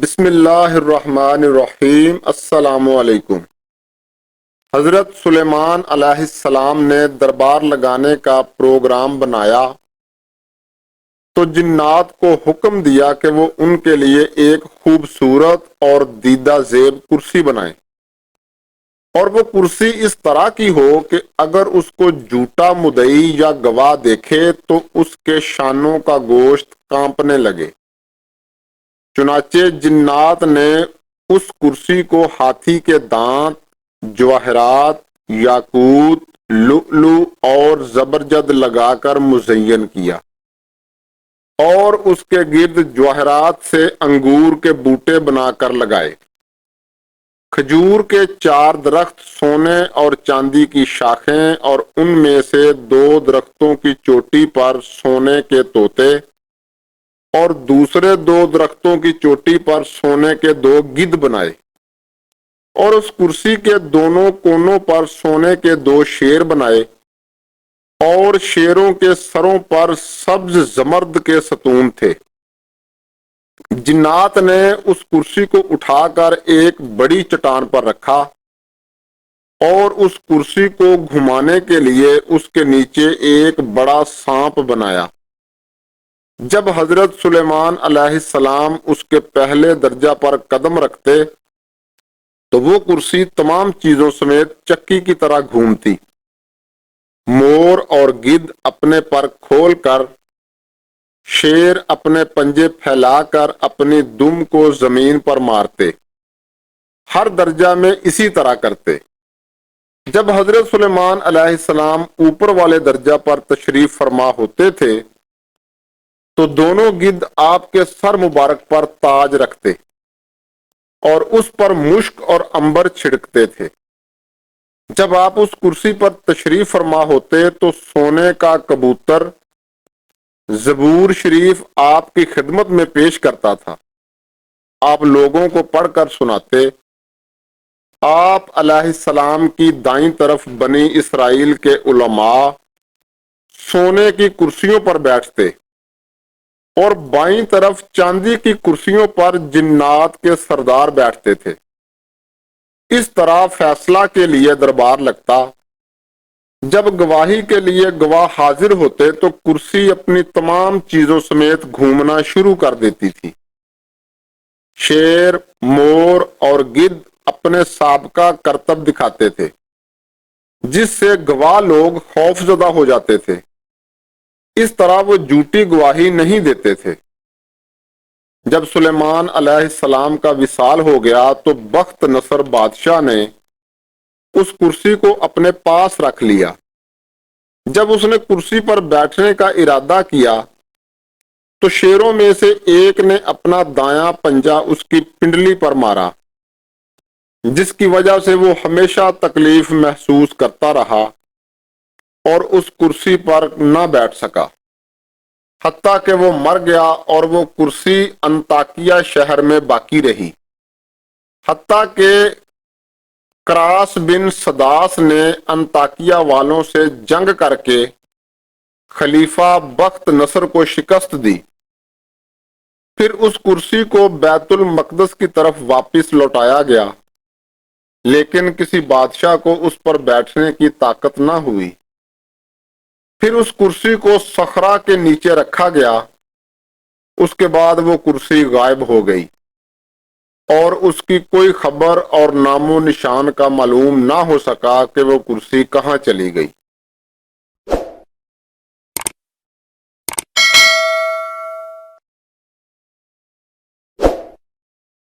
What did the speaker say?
بسم اللہ الرحمن الرحیم۔ السلام علیکم۔ حضرت سلیمان علیہ السلام نے دربار لگانے کا پروگرام بنایا تو جنات کو حکم دیا کہ وہ ان کے لیے ایک خوبصورت اور دیدہ زیب کرسی بنائیں، اور وہ کرسی اس طرح کی ہو کہ اگر اس کو جھوٹا مدعی یا گواہ دیکھے تو اس کے شانوں کا گوشت کانپنے لگے۔ چنانچہ جنات نے اس کرسی کو ہاتھی کے دانت، جواہرات، یاقوت، لؤلؤ اور زبرجد لگا کر مزین کیا، اور اس کے گرد جواہرات سے انگور کے بوٹے بنا کر لگائے۔ کھجور کے 4 درخت، سونے اور چاندی کی شاخیں، اور ان میں سے 2 درختوں کی چوٹی پر سونے کے طوطے، اور دوسرے 2 درختوں کی چوٹی پر سونے کے 2 گدھ بنائے، اور اس کرسی کے دونوں کونوں پر سونے کے 2 شیر بنائے، اور شیروں کے سروں پر سبز زمرد کے ستون تھے۔ جنات نے اس کرسی کو اٹھا کر ایک بڑی چٹان پر رکھا، اور اس کرسی کو گھمانے کے لیے اس کے نیچے ایک بڑا سانپ بنایا۔ جب حضرت سلیمان علیہ السلام اس کے پہلے درجہ پر قدم رکھتے تو وہ کرسی تمام چیزوں سمیت چکی کی طرح گھومتی۔ مور اور گدھ اپنے پر کھول کر، شیر اپنے پنجے پھیلا کر اپنی دم کو زمین پر مارتے، ہر درجہ میں اسی طرح کرتے۔ جب حضرت سلیمان علیہ السلام اوپر والے درجہ پر تشریف فرما ہوتے تھے تو دونوں گدھ آپ کے سر مبارک پر تاج رکھتے اور اس پر مشک اور عنبر چھڑکتے تھے۔ جب آپ اس کرسی پر تشریف فرما ہوتے تو سونے کا کبوتر زبور شریف آپ کی خدمت میں پیش کرتا تھا، آپ لوگوں کو پڑھ کر سناتے۔ آپ علیہ السلام کی دائیں طرف بنی اسرائیل کے علماء سونے کی کرسیوں پر بیٹھتے، اور بائیں طرف چاندی کی کرسیوں پر جنات کے سردار بیٹھتے تھے۔ اس طرح فیصلہ کے لیے دربار لگتا۔ جب گواہی کے لیے گواہ حاضر ہوتے تو کرسی اپنی تمام چیزوں سمیت گھومنا شروع کر دیتی تھی۔ شیر، مور اور گدھ اپنے سابقہ کرتب دکھاتے تھے، جس سے گواہ لوگ خوف زدہ ہو جاتے تھے۔ اس طرح وہ جھوٹی گواہی نہیں دیتے تھے۔ جب سلیمان علیہ السلام کا وصال ہو گیا تو بخت نصر بادشاہ نے اس کرسی کو اپنے پاس رکھ لیا۔ جب اس نے کرسی پر بیٹھنے کا ارادہ کیا تو شیروں میں سے ایک نے اپنا دایاں پنجہ اس کی پنڈلی پر مارا، جس کی وجہ سے وہ ہمیشہ تکلیف محسوس کرتا رہا اور اس کرسی پر نہ بیٹھ سکا، حتیٰ کہ وہ مر گیا، اور وہ کرسی انطاکیہ شہر میں باقی رہی، حتیٰ کہ کراس بن سداس نے انطاکیہ والوں سے جنگ کر کے خلیفہ بخت نصر کو شکست دی۔ پھر اس کرسی کو بیت المقدس کی طرف واپس لوٹایا گیا، لیکن کسی بادشاہ کو اس پر بیٹھنے کی طاقت نہ ہوئی۔ پھر اس کرسی کو صخرہ کے نیچے رکھا گیا، اس کے بعد وہ کرسی غائب ہو گئی، اور اس کی کوئی خبر اور نام و نشان کا معلوم نہ ہو سکا کہ وہ کرسی کہاں چلی گئی۔